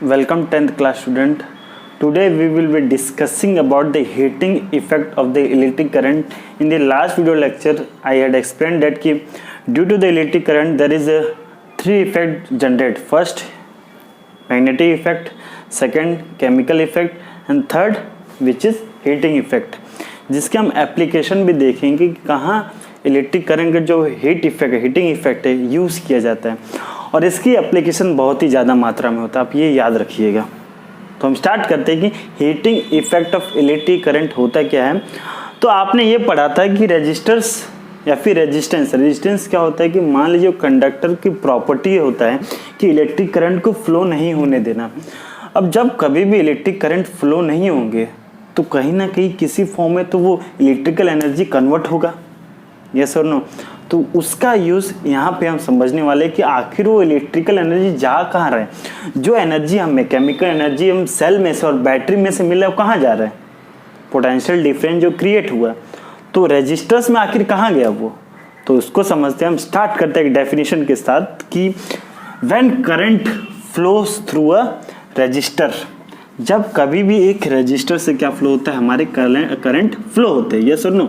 Welcome 10th class student. Today we will be discussing about the heating effect of the electric current. In the last video lecture I had explained that due to the electric current there is a three effect generated. First magnetic effect, second chemical effect and third which is heating effect, जिसके हम application भी देखेंगे कि कहाँ electric current का जो heating effect है use किया जाता है और इसकी एप्लीकेशन बहुत ही ज़्यादा मात्रा में होता है, आप ये याद रखिएगा। तो हम स्टार्ट करते हैं कि heating effect of electric current होता क्या है। तो आपने ये पढ़ा था कि रेजिस्टर्स या फिर रेजिस्टेंस क्या होता है कि मान लीजिए कंडक्टर की प्रॉपर्टी होता है कि इलेक्ट्रिक करंट को फ्लो नहीं होने देना। अब जब कभी भी इलेक्ट्रिक करंट फ्लो नहीं होंगे तो कहीं ना कहीं किसी फॉर्म में तो वो इलेक्ट्रिकल एनर्जी कन्वर्ट होगा, यस और नो। तो उसका यूज़ यहाँ पे हम समझने वाले कि आखिर वो इलेक्ट्रिकल एनर्जी जा कहाँ रहा है। जो एनर्जी हमें केमिकल एनर्जी हम सेल में से और बैटरी में से मिल रहा है वो कहाँ जा रहा है, पोटेंशियल डिफरेंस जो क्रिएट हुआ तो रेजिस्टर्स में आखिर कहाँ गया वो। तो उसको समझते हैं, हम स्टार्ट करते हैं एक डेफिनेशन के साथ कि when current flows through a resistor, जब कभी भी एक रजिस्टर से क्या फ्लो होता है, हमारे करंट फ्लो होते हैं, यस और no.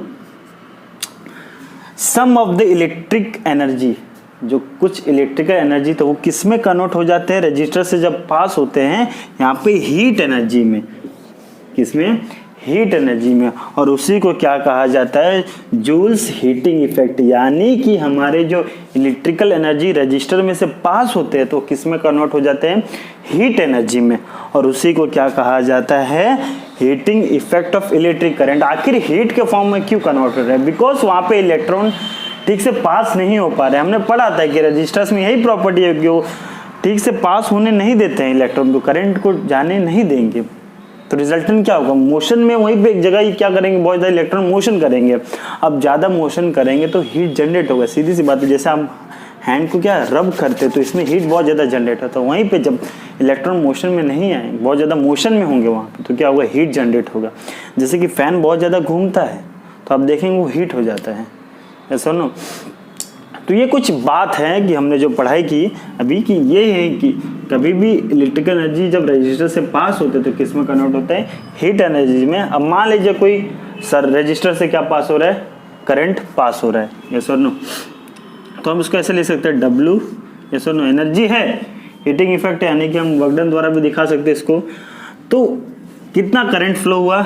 Some of the electric energy, जो कुछ इलेक्ट्रिकल एनर्जी तो वो किस में कन्वर्ट हो जाते हैं, रजिस्टर से जब पास होते हैं यहाँ पे हीट एनर्जी में, किसमें, हीट एनर्जी में। और उसी को क्या कहा जाता है, जूल्स हीटिंग इफेक्ट। यानी कि हमारे जो इलेक्ट्रिकल एनर्जी रजिस्टर में से पास होते हैं तो किस में कन्वर्ट हो जाते हैं, हीट एनर्जी में। और उसी को क्या कहा जाता है, heating effect of electric current. आखिर हीट के फॉर्म में क्यों कन्वर्ट हो रहा है, बिकॉज वहाँ पे इलेक्ट्रॉन ठीक से पास नहीं हो पा रहे। हमने पढ़ा था कि रजिस्टर्स में यही प्रॉपर्टी है कि वो ठीक से पास होने नहीं देते हैं, इलेक्ट्रॉन को करंट को जाने नहीं देंगे। तो रिजल्टेंट क्या होगा, मोशन में वहीं पे एक जगह ही क्या करेंगे, बहुत ज़्यादा इलेक्ट्रॉन मोशन करेंगे। अब ज़्यादा मोशन करेंगे तो हीट जनरेट होगा, सीधी सी बात है। जैसे हम हैंड को क्या रब करते तो इसमें हीट बहुत ज़्यादा जनरेट होता है, वहीं पे जब इलेक्ट्रॉन मोशन में नहीं आए, बहुत ज़्यादा मोशन में होंगे वहाँ पे, तो क्या होगा, हीट जनरेट होगा। जैसे कि फ़ैन बहुत ज़्यादा घूमता है तो आप देखेंगे वो हीट हो जाता है, ऐसा ना। तो ये कुछ बात है कि हमने जो पढ़ाई की अभी कि ये है कि कभी भी इलेक्ट्रिकल एनर्जी जब रजिस्टर से पास होते तो किस में कन्वर्ट होता है, हीट एनर्जी में। अब मान लीजिए कोई सर रजिस्टर से क्या पास हो रहा है, करंट पास हो रहा है, यस और नो। तो हम इसको ऐसे लिख सकते हैं W, यस और नो। एनर्जी है, हीटिंग इफेक्ट है, यानी कि हम वर्क डन द्वारा भी दिखा सकते हैं इसको। तो कितना करंट फ्लो हुआ,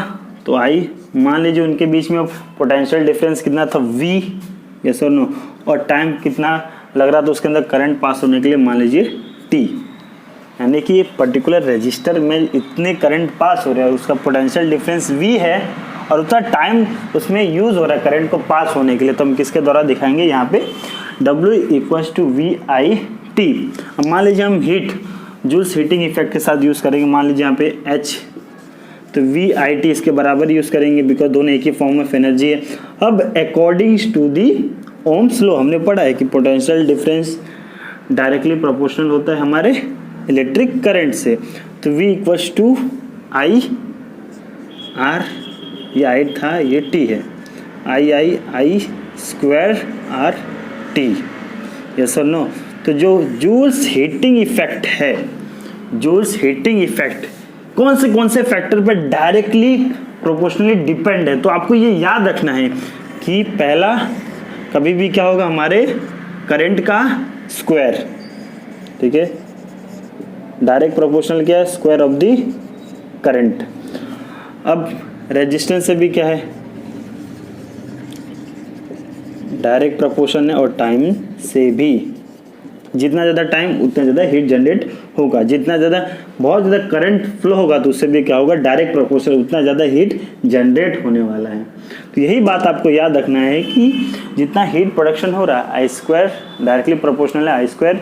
तो I मान लीजिए उनके बीच में पोटेंशियल डिफरेंस कितना था, V, यस और नो। और टाइम कितना लग रहा था उसके अंदर करंट पास होने के लिए, मान लीजिए T। यानी कि एक पर्टिकुलर रजिस्टर में इतने करंट पास हो रहे हैं, उसका पोटेंशियल डिफरेंस V है और उतना टाइम उसमें यूज़ हो रहा है करंट को पास होने के लिए। तो हम किसके द्वारा दिखाएंगे यहाँ पे, W = VIT। अब मान लीजिए हम हीट जूल्स हीटिंग इफेक्ट के साथ यूज़ करेंगे, मान लीजिए यहाँ पे H, तो VIT इसके बराबर यूज़ करेंगे बिकॉज दोनों एक ही फॉर्म ऑफ एनर्जी है। अब according to the Ohm's law हमने पढ़ा है कि पोटेंशियल डिफरेंस डायरेक्टली प्रोपोर्शनल होता है हमारे इलेक्ट्रिक करंट से। तो V = I/R, ये I था, ये T है, I/I² यस और नो। तो जो जूल्स हीटिंग इफेक्ट है, जूल्स हीटिंग इफेक्ट कौन से फैक्टर पर डायरेक्टली प्रोपोर्शनली डिपेंड है। तो आपको ये याद रखना है कि पहला कभी भी क्या होगा, हमारे करंट का स्क्वायर, ठीक है, डायरेक्ट प्रोपोर्शनल क्या है, स्क्वायर ऑफ द करंट। अब रेजिस्टेंस से भी क्या है, डायरेक्ट प्रोपोर्शन है, और टाइम से भी जितना ज़्यादा टाइम उतना ज़्यादा हीट जनरेट होगा। जितना ज़्यादा बहुत ज़्यादा करंट फ्लो होगा तो उससे भी क्या होगा, डायरेक्ट प्रोपोर्शनल उतना ज़्यादा हीट जनरेट होने वाला है। तो यही बात आपको याद रखना है कि जितना हीट प्रोडक्शन हो रहा है I² डायरेक्टली प्रोपोर्शनल है I²,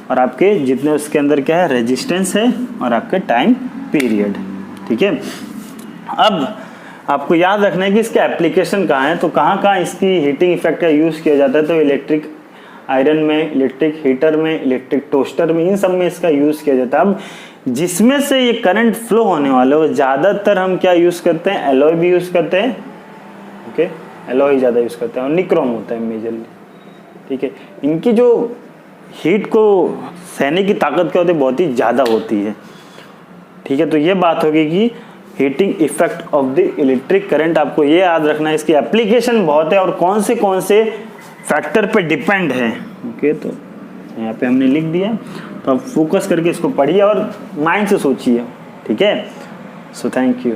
और आपके जितने उसके अंदर क्या है, रेजिस्टेंस है और आपके टाइम पीरियड, ठीक है। अब आपको याद रखना है कि इसके एप्लीकेशन कहाँ है, तो कहाँ इसकी हीटिंग इफेक्ट का यूज़ किया जाता है। तो इलेक्ट्रिक आयरन में, इलेक्ट्रिक हीटर में, इलेक्ट्रिक टोस्टर में, इन सब में इसका यूज़ किया जाता है। अब जिसमें से ये करंट फ्लो होने वाले हो ज़्यादातर हम क्या यूज़ करते हैं, एलॉय भी यूज़ करते हैं, ओके, एलॉय ज़्यादा यूज़ करते हैं, और निक्रोम होता है मेजरली, ठीक है। इनकी जो हीट को सहने की ताकत क्या होती है, बहुत ही ज़्यादा होती है। ठीक है, तो ये बात होगी कि heating effect of the electric current, आपको ये याद रखना है, इसकी एप्लीकेशन बहुत है और कौन से फैक्टर पे डिपेंड है। ओके, तो यहाँ पे हमने लिख दिया, तो आप फोकस करके इसको पढ़िए और माइंड से सोचिए। ठीक है, सो थैंक यू।